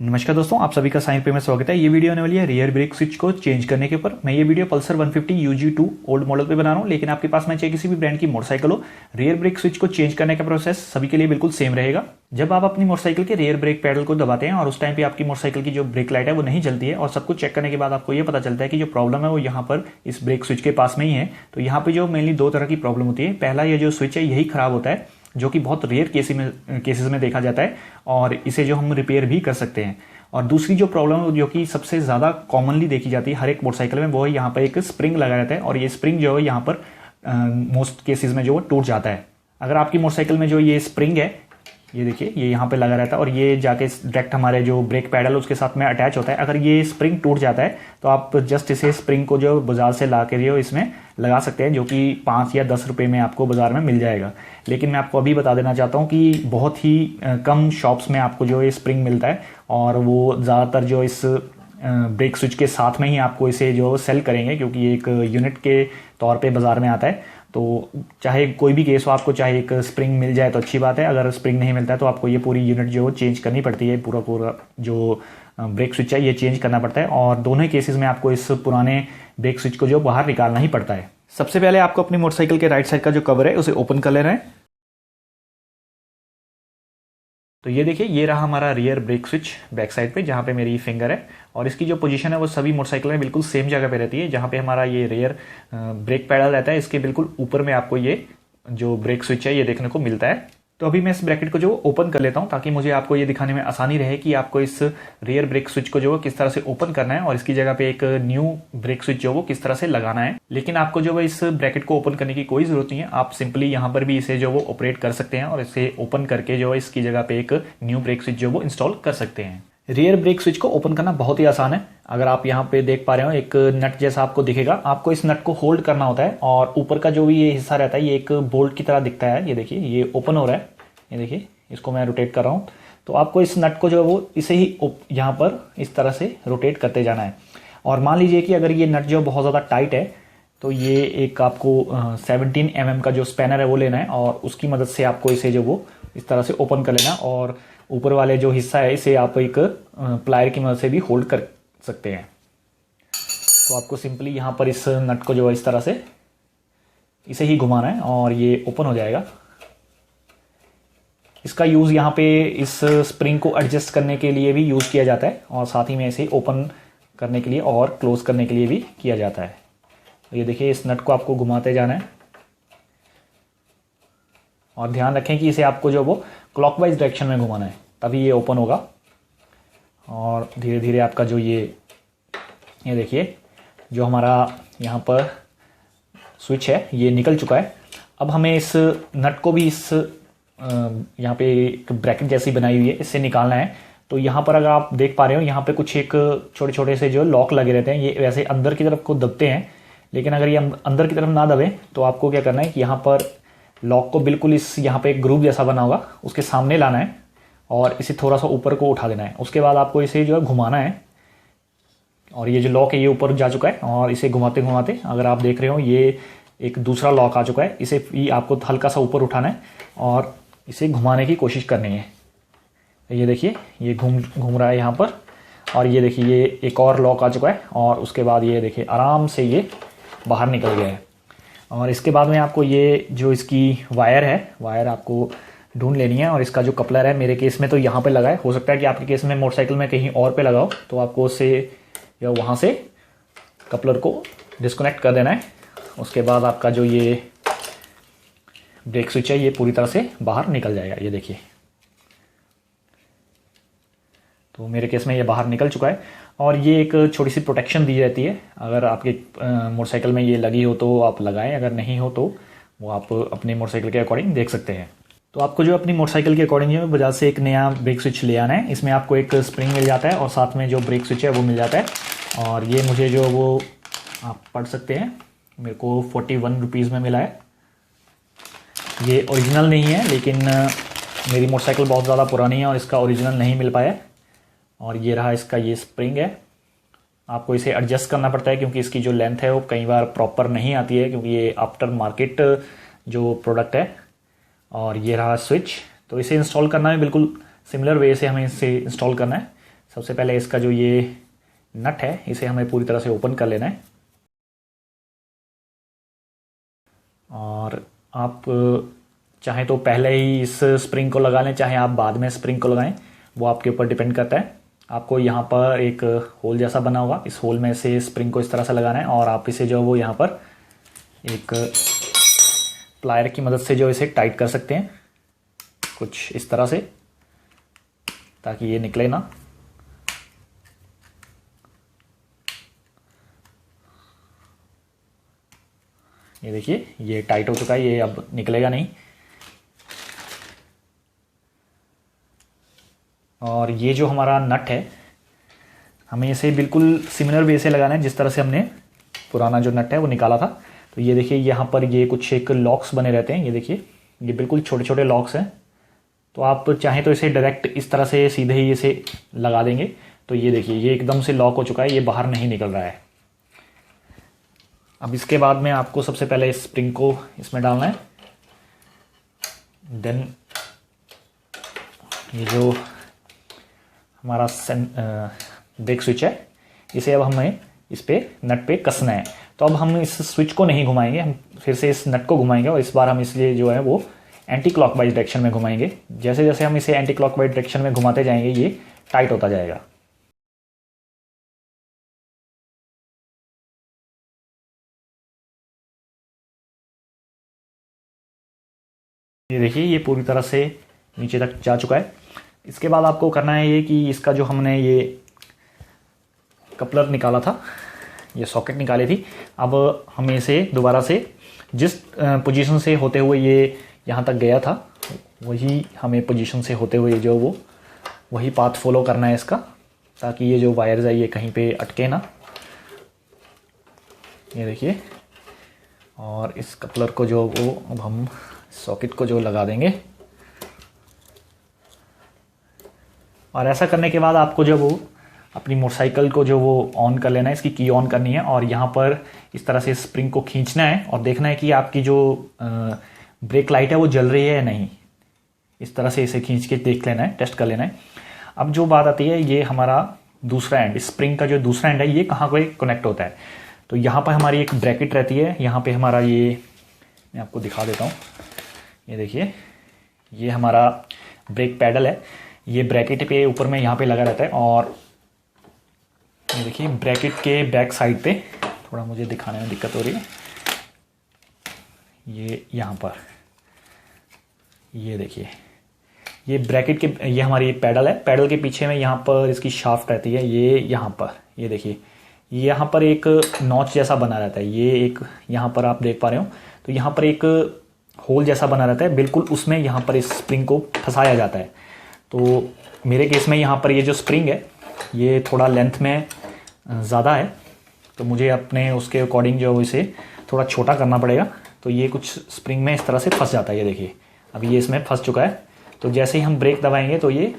नमस्कार दोस्तों, आप सभी का साइन पे में स्वागत है। ये वीडियो आने वाली है रियर ब्रेक स्विच को चेंज करने के ऊपर। मैं ये video Pulsar 150 UG2 old model पे बना रहा हूँ, लेकिन आपके पास में चाहे किसी भी ब्रांड की मोटरसाइकिल हो, रियर ब्रेक स्विच को चेंज करने का प्रोसेस सभी के लिए बिल्कुल सेम रहेगा। जब आप अपनी मोटरसाइकिल के रियर ब्रेक पैडल को दबाते हैं और उस टाइम पे आपकी मोटरसाइकिल की जो ब्रेक लाइट है वो नहीं जलती है और सब कुछ चेक करने के बाद आपको ये पता चलता है कि जो प्रॉब्लम है वो यहाँ पर इस ब्रेक स्विच के पास में ही है। तो यहाँ पे जो मेनली दो तरह की प्रॉब्लम होती है। पहला, ये जो स्विच है यही खराब होता है, जो कि बहुत रेयर केसेस में देखा जाता है और इसे जो हम रिपेयर भी कर सकते हैं। और दूसरी जो प्रॉब्लम जो कि सबसे ज़्यादा कॉमनली देखी जाती है हर एक मोटरसाइकिल में, वो है यहाँ पर एक स्प्रिंग लगा रहता है और ये स्प्रिंग जो है यहाँ पर मोस्ट केसेस में जो टूट जाता है। अगर आपकी मोटरसाइकिल में जो ये स्प्रिंग है, ये देखिए, ये यहाँ पे लगा रहता है और ये जाके डायरेक्ट हमारे जो ब्रेक पैडल है उसके साथ में अटैच होता है। अगर ये स्प्रिंग टूट जाता है तो आप जस्ट इसे स्प्रिंग को जो बाजार से ला के जो इसमें लगा सकते हैं, जो कि 5 या 10 रुपये में आपको बाजार में मिल जाएगा। लेकिन मैं आपको अभी बता देना चाहता हूँ कि बहुत ही कम शॉप्स में आपको जो ये स्प्रिंग मिलता है और वो ज़्यादातर जो इस ब्रेक स्विच के साथ में ही आपको इसे जो सेल करेंगे, क्योंकि ये एक यूनिट के तौर पे बाज़ार में आता है। तो चाहे कोई भी केस हो, आपको चाहे एक स्प्रिंग मिल जाए तो अच्छी बात है, अगर स्प्रिंग नहीं मिलता है तो आपको ये पूरी यूनिट जो चेंज करनी पड़ती है। पूरा जो ब्रेक स्विच है ये चेंज करना पड़ता है और दोनों ही केसेस में आपको इस पुराने ब्रेक स्विच को जो बाहर निकालना ही पड़ता है। सबसे पहले आपको अपनी मोटरसाइकिल के राइट साइड का जो कवर है उसे ओपन कर लेना है। तो ये देखिए, ये रहा हमारा rear brake switch back side पे, जहाँ पे मेरी फिंगर है और इसकी जो पोजीशन है वो सभी मोटरसाइकिल में बिल्कुल सेम जगह पे रहती है। जहाँ पे हमारा ये रियर ब्रेक पैडल रहता है, इसके बिल्कुल ऊपर में आपको ये जो ब्रेक स्विच है ये देखने को मिलता है। तो अभी मैं इस ब्रैकेट को जो ओपन कर लेता हूँ ताकि मुझे आपको ये दिखाने में आसानी रहे कि आपको इस रियर ब्रेक स्विच को जो किस तरह से ओपन करना है और इसकी जगह पे एक न्यू ब्रेक स्विच जो वो किस तरह से लगाना है। लेकिन आपको जो है इस ब्रैकेट को ओपन करने की कोई जरूरत नहीं है, आप सिंपली यहाँ पर भी इसे जो वो ऑपरेट कर सकते हैं और इसे ओपन करके जो है इसकी जगह पे एक न्यू ब्रेक स्विच जो वो इंस्टॉल कर सकते हैं। रियर ब्रेक स्विच को ओपन करना बहुत ही आसान है। अगर आप यहाँ पे देख पा रहे हो, एक नट जैसा आपको दिखेगा, आपको इस नट को होल्ड करना होता है और ऊपर का जो भी ये हिस्सा रहता है ये एक बोल्ट की तरह दिखता है। ये देखिए, ये ओपन हो रहा है, ये देखिए, इसको मैं रोटेट कर रहा हूँ। तो आपको इस नट को जो है वो इसे ही यहाँ पर इस तरह से रोटेट करते जाना है। और मान लीजिए कि अगर ये नट जो बहुत ज़्यादा टाइट है तो ये एक आपको 17 mm का जो स्पैनर है वो लेना है और उसकी मदद से आपको इसे जो वो इस तरह से ओपन कर लेना और ऊपर वाले जो हिस्सा है इसे आप एक प्लायर की मदद से भी होल्ड कर सकते हैं। तो आपको सिंपली यहाँ पर इस नट को जो है इस तरह से इसे ही घुमाना है और ये ओपन हो जाएगा। इसका यूज़ यहाँ पे इस स्प्रिंग को एडजस्ट करने के लिए भी यूज़ किया जाता है और साथ ही में इसे ओपन करने के लिए और क्लोज करने के लिए भी किया जाता है। तो ये देखिए, इस नट को आपको घुमाते जाना है और ध्यान रखें कि इसे आपको जो वो क्लॉकवाइज डायरेक्शन में घुमाना है, तभी ये ओपन होगा। और धीरे धीरे आपका जो ये देखिए, जो हमारा यहाँ पर स्विच है ये निकल चुका है। अब हमें इस नट को भी इस यहाँ पे एक ब्रैकेट जैसी बनाई हुई है, इससे निकालना है। तो यहाँ पर अगर आप देख पा रहे हो, यहाँ पे कुछ एक छोटे छोटे से जो लॉक लगे रहते हैं, ये वैसे अंदर की तरफ को दबते हैं, लेकिन अगर ये अंदर की तरफ ना दबे तो आपको क्या करना है कि यहाँ पर लॉक को बिल्कुल इस यहाँ पे एक ग्रूव जैसा बना होगा उसके सामने लाना है और इसे थोड़ा सा ऊपर को उठा देना है। उसके बाद आपको इसे जो है घुमाना है और ये जो लॉक है ये ऊपर जा चुका है और इसे घुमाते घुमाते अगर आप देख रहे हो ये एक दूसरा लॉक आ चुका है, इसे भी आपको हल्का सा ऊपर उठाना है और इसे घुमाने की कोशिश करनी है। ये देखिए, ये घूम रहा है यहाँ पर और ये देखिए, ये एक और लॉक आ चुका है और उसके बाद ये देखिए आराम से ये बाहर निकल गया है। और इसके बाद में आपको ये जो इसकी वायर है, वायर आपको ढूंढ लेनी है और इसका जो कपलर है, मेरे केस में तो यहाँ पे लगा है, हो सकता है कि आपके केस में मोटरसाइकिल में कहीं और पे लगाओ, तो आपको उससे या वहाँ से कपलर को डिस्कनेक्ट कर देना है। उसके बाद आपका जो ये ब्रेक स्विच है ये पूरी तरह से बाहर निकल जाएगा। ये देखिए, तो मेरे केस में ये बाहर निकल चुका है और ये एक छोटी सी प्रोटेक्शन दी रहती है। अगर आपके मोटरसाइकिल में ये लगी हो तो आप लगाएं, अगर नहीं हो तो वो आप अपने मोटरसाइकिल के अकॉर्डिंग देख सकते हैं। तो आपको जो अपनी मोटरसाइकिल के अकॉर्डिंग जो बजाज से एक नया ब्रेक स्विच ले आना है। इसमें आपको एक स्प्रिंग मिल जाता है और साथ में जो ब्रेक स्विच है वो मिल जाता है। और ये मुझे जो वो आप पढ़ सकते हैं, मेरे को 41 रुपीज़ में मिला है। ये ओरिजिनल नहीं है, लेकिन मेरी मोटरसाइकिल बहुत ज़्यादा पुरानी है और इसका ओरिजिनल नहीं मिल पाया। और ये रहा इसका ये स्प्रिंग है, आपको इसे एडजस्ट करना पड़ता है क्योंकि इसकी जो लेंथ है वो कई बार प्रॉपर नहीं आती है, क्योंकि ये आफ्टर मार्केट जो प्रोडक्ट है। और ये रहा स्विच, तो इसे इंस्टॉल करना है बिल्कुल सिमिलर वे से हमें इसे इंस्टॉल करना है। सबसे पहले इसका जो ये नट है इसे हमें पूरी तरह से ओपन कर लेना है। और आप चाहें तो पहले ही इस स्प्रिंग को लगा लें, चाहे आप बाद में स्प्रिंग को लगाएं, वो आपके ऊपर डिपेंड करता है। आपको यहाँ पर एक होल जैसा बना होगा, इस होल में से स्प्रिंग को इस तरह से लगाना है और आप इसे जो वो यहाँ पर एक प्लायर की मदद से जो इसे टाइट कर सकते हैं कुछ इस तरह से, ताकि ये निकले ना। ये देखिए ये टाइट हो चुका है, ये अब निकलेगा नहीं। और ये जो हमारा नट है हमें इसे बिल्कुल सिमिलर वे से लगाना है जिस तरह से हमने पुराना जो नट है वो निकाला था। तो ये देखिए यहाँ पर ये कुछ एक लॉक्स बने रहते हैं, ये देखिए ये बिल्कुल छोटे छोटे लॉक्स हैं। तो आप चाहें तो इसे डायरेक्ट इस तरह से सीधे ही इसे लगा देंगे। तो ये देखिए ये एकदम से लॉक हो चुका है, ये बाहर नहीं निकल रहा है। अब इसके बाद में आपको सबसे पहले स्प्रिंग को इसमें डालना है। देन ये जो हमारा ब्रेक स्विच है इसे अब हमें इस पे नट पे कसना है। तो अब हम इस स्विच को नहीं घुमाएंगे, हम फिर से इस नट को घुमाएंगे और इस बार हम इसलिए जो है वो एंटी क्लॉकवाइज डायरेक्शन में घुमाएंगे। जैसे जैसे हम इसे एंटी क्लॉकवाइज डायरेक्शन में घुमाते जाएंगे ये टाइट होता जाएगा। ये देखिए ये पूरी तरह से नीचे तक जा चुका है। इसके बाद आपको करना है ये कि इसका जो हमने ये कपलर निकाला था, ये सॉकेट निकाली थी, अब हमें इसे दोबारा से जिस पोजीशन से होते हुए ये यहाँ तक गया था वही हमें पोजीशन से होते हुए जो वो वही पाथ फॉलो करना है इसका, ताकि ये जो वायर्स है ये कहीं पे अटके ना। ये देखिए, और इस कपलर को जो वो अब हम सॉकेट को जो लगा देंगे। और ऐसा करने के बाद आपको जो वो अपनी मोटरसाइकिल को जो वो ऑन कर लेना है, इसकी की ऑन करनी है और यहाँ पर इस तरह से स्प्रिंग को खींचना है और देखना है कि आपकी जो ब्रेक लाइट है वो जल रही है या नहीं। इस तरह से इसे खींच के देख लेना है, टेस्ट कर लेना है। अब जो बात आती है ये हमारा दूसरा एंड, स्प्रिंग का जो दूसरा एंड है ये कहाँ पे कनेक्ट होता है। तो यहाँ पर हमारी एक ब्रैकेट रहती है, यहाँ पे हमारा ये मैं आपको दिखा देता हूँ। ये देखिए ये हमारा ब्रेक पैडल है, ये ब्रैकेट पे ऊपर में यहाँ पे लगा रहता है। और ये देखिए ब्रैकेट के बैक साइड पे थोड़ा मुझे दिखाने में दिक्कत हो रही है, ये यहाँ पर ये देखिए ये ब्रैकेट के ये हमारी पैडल है, पैडल के पीछे में यहाँ पर इसकी शाफ्ट रहती है, ये यहाँ पर ये देखिए यहाँ पर एक नॉच जैसा बना रहता है, ये एक यहाँ पर आप देख पा रहे हो। तो यहाँ पर एक होल जैसा बना रहता है, बिल्कुल उसमें यहाँ पर इस स्प्रिंग को फंसाया जाता है। तो मेरे केस में यहाँ पर ये जो स्प्रिंग है ये थोड़ा लेंथ में ज़्यादा है, तो मुझे अपने उसके अकॉर्डिंग जो इसे थोड़ा छोटा करना पड़ेगा। तो ये कुछ स्प्रिंग में इस तरह से फंस जाता है, ये देखिए अभी ये इसमें फंस चुका है। तो जैसे ही हम ब्रेक दबाएंगे तो ये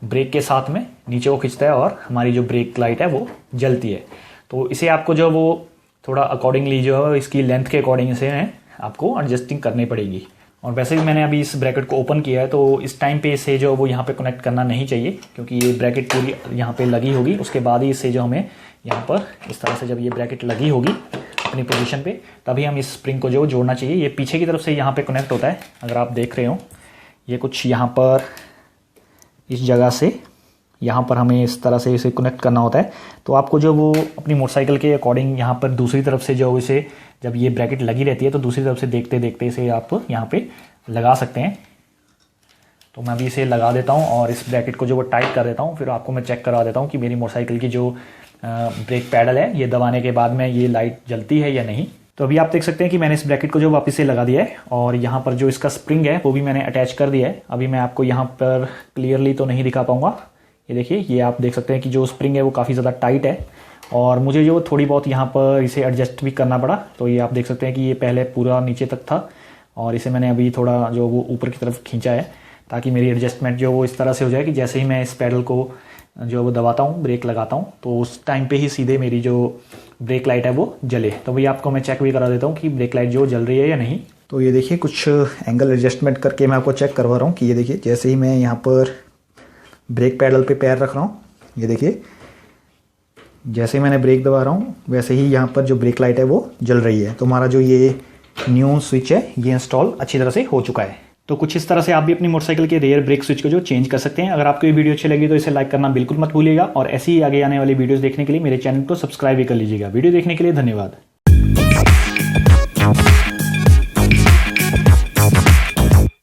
ब्रेक के साथ में नीचे को खींचता है और हमारी जो ब्रेक लाइट है वो जलती है। तो इसे आपको जो वो थोड़ा अकॉर्डिंगली जो है इसकी लेंथ के अकॉर्डिंग से आपको एडजस्टिंग करनी पड़ेगी। और वैसे भी मैंने अभी इस ब्रैकेट को ओपन किया है, तो इस टाइम पे इसे जो वो यहाँ पे कनेक्ट करना नहीं चाहिए, क्योंकि ये ब्रैकेट पूरी यहाँ पे लगी होगी। उसके बाद ही इसे जो हमें यहाँ पर इस तरह से जब ये ब्रैकेट लगी होगी अपनी पोजीशन पे, तभी हम इस स्प्रिंग को जो जोड़ना चाहिए। ये पीछे की तरफ से यहाँ पे कनेक्ट होता है, अगर आप देख रहे हो ये कुछ यहाँ पर इस जगह से यहाँ पर हमें इस तरह से इसे कनेक्ट करना होता है। तो आपको जो वो अपनी मोटरसाइकिल के अकॉर्डिंग यहाँ पर दूसरी तरफ से जो इसे जब ये ब्रैकेट लगी रहती है तो दूसरी तरफ से देखते देखते इसे आप यहाँ पे लगा सकते हैं। तो मैं अभी इसे लगा देता हूँ और इस ब्रैकेट को जो वो टाइट कर देता हूँ, फिर आपको मैं चेक करवा देता हूँ कि मेरी मोटरसाइकिल की जो ब्रेक पैडल है ये दबाने के बाद में ये लाइट जलती है या नहीं। तो अभी आप देख सकते हैं कि मैंने इस ब्रैकेट को जो वापस से लगा दिया है और यहाँ पर जो इसका स्प्रिंग है वो भी मैंने अटैच कर दिया है। अभी मैं आपको यहाँ पर क्लियरली तो नहीं दिखा पाऊंगा, ये देखिए ये आप देख सकते हैं कि जो स्प्रिंग है वो काफ़ी ज़्यादा टाइट है और मुझे जो थोड़ी बहुत यहाँ पर इसे एडजस्ट भी करना पड़ा। तो ये आप देख सकते हैं कि ये पहले पूरा नीचे तक था और इसे मैंने अभी थोड़ा जो वो ऊपर की तरफ खींचा है, ताकि मेरी एडजस्टमेंट जो वो इस तरह से हो जाए कि जैसे ही मैं इस पैडल को जो वो दबाता हूँ, ब्रेक लगाता हूँ, तो उस टाइम पे ही सीधे मेरी जो ब्रेक लाइट है वो जले। तो भाई आपको मैं चेक भी करा देता हूँ कि ब्रेक लाइट जो जल रही है या नहीं। तो ये देखिए कुछ एंगल एडजस्टमेंट करके मैं आपको चेक करवा रहा हूँ कि ये देखिए जैसे ही मैं यहाँ पर ब्रेक पैडल पे पैर रख रहा हूँ ये देखिए, जैसे मैंने ब्रेक दबा रहा हूँ वैसे ही यहाँ पर जो ब्रेक लाइट है वो जल रही है। तो हमारा जो ये न्यू स्विच है ये इंस्टॉल अच्छी तरह से हो चुका है। तो कुछ इस तरह से आप भी अपनी मोटरसाइकिल के रेयर ब्रेक स्विच को जो चेंज कर सकते हैं। अगर आपको ये वीडियो अच्छी लगी तो इसे लाइक करना बिल्कुल मत भूलिएगा और ऐसी ही आगे आने वाली वीडियोस देखने के लिए मेरे चैनल को सब्सक्राइब भी कर लीजिएगा। वीडियो देखने के लिए धन्यवाद।